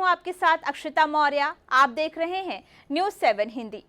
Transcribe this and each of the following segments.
हूं आपके साथ अक्षिता मौर्य। आप देख रहे हैं न्यूज़ 7 हिंदी।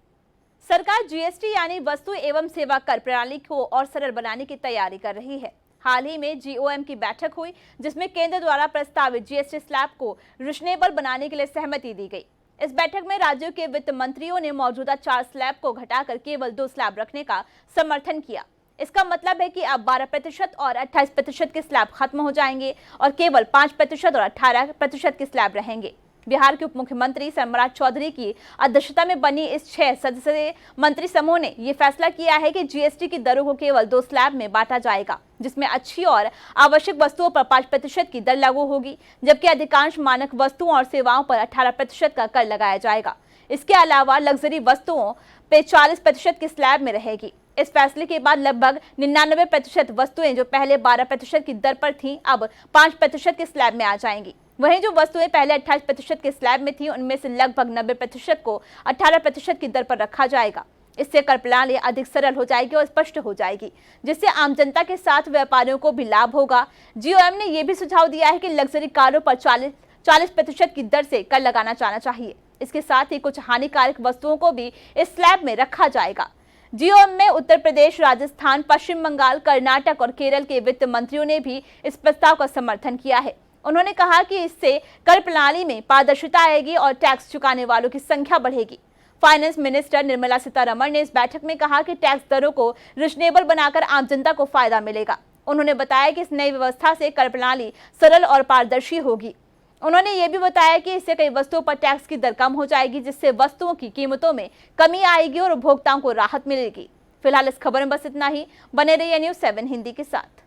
सरकार जीएसटी यानी वस्तु एवं सेवा कर प्रणाली को और सरल बनाने की तैयारी कर रही है। हाल ही में जीओएम की बैठक हुई, जिसमें केंद्र द्वारा प्रस्तावित जीएसटी स्लैब को रिजनेबल बनाने के लिए सहमति दी गई। इस बैठक में राज्यों के वित्त मंत्रियों ने मौजूदा 4 स्लैब को घटाकर केवल 2 स्लैब रखने का समर्थन किया। इसका मतलब है कि अब 12% और 28% के स्लैब खत्म हो जाएंगे और केवल 5% और 18% के स्लैब रहेंगे। बिहार के उप मुख्यमंत्री सम्राट चौधरी की अध्यक्षता में बनी इस 6 सदस्यीय मंत्री समूह ने ये फैसला किया है कि जीएसटी की दरों को केवल 2 स्लैब में बांटा जाएगा, जिसमें अच्छी और आवश्यक वस्तुओं पर 5% की दर लागू होगी, जबकि अधिकांश मानक वस्तुओं और सेवाओं पर 18% का कर लगाया जाएगा। इसके अलावा लग्जरी वस्तुओं पे 40% की स्लैब में रहेगी। इस फैसले के बाद लगभग 99% वस्तुएं जो पहले 12% की दर पर थीं, अब 5% के स्लैब में आ जाएंगी। वहीं जो वस्तुएं पहले 28% के स्लैब में थीं, उनमें से लगभग 90% को 18% की दर पर रखा जाएगा। इससे कर प्रणाली अधिक सरल हो जाएगी और स्पष्ट हो जाएगी, जिससे आम जनता के साथ व्यापारियों को भी लाभ होगा। जीओएम ने यह भी सुझाव दिया है कि लग्जरी कारों पर 40% की दर से कर लगाना चाहिए। इसके साथ ही कुछ हानिकारक वस्तुओं को भी इस स्लैब में रखा जाएगा। जीओएम में उत्तर प्रदेश, राजस्थान, पश्चिम बंगाल, कर्नाटक और केरल के वित्त मंत्रियों ने भी इस प्रस्ताव का समर्थन किया है। उन्होंने कहा कि इससे कर प्रणाली में पारदर्शिता आएगी और टैक्स चुकाने वालों की संख्या बढ़ेगी। फाइनेंस मिनिस्टर निर्मला सीतारमण ने इस बैठक में कहा कि टैक्स दरों को रिजनेबल बनाकर आम जनता को फायदा मिलेगा। उन्होंने बताया कि इस नई व्यवस्था से कर प्रणाली सरल और पारदर्शी होगी। उन्होंने ये भी बताया कि इससे कई वस्तुओं पर टैक्स की दर कम हो जाएगी, जिससे वस्तुओं की कीमतों में कमी आएगी और उपभोक्ताओं को राहत मिलेगी। फिलहाल इस खबर में बस इतना ही। बने रहिए न्यूज़ 7 हिंदी के साथ।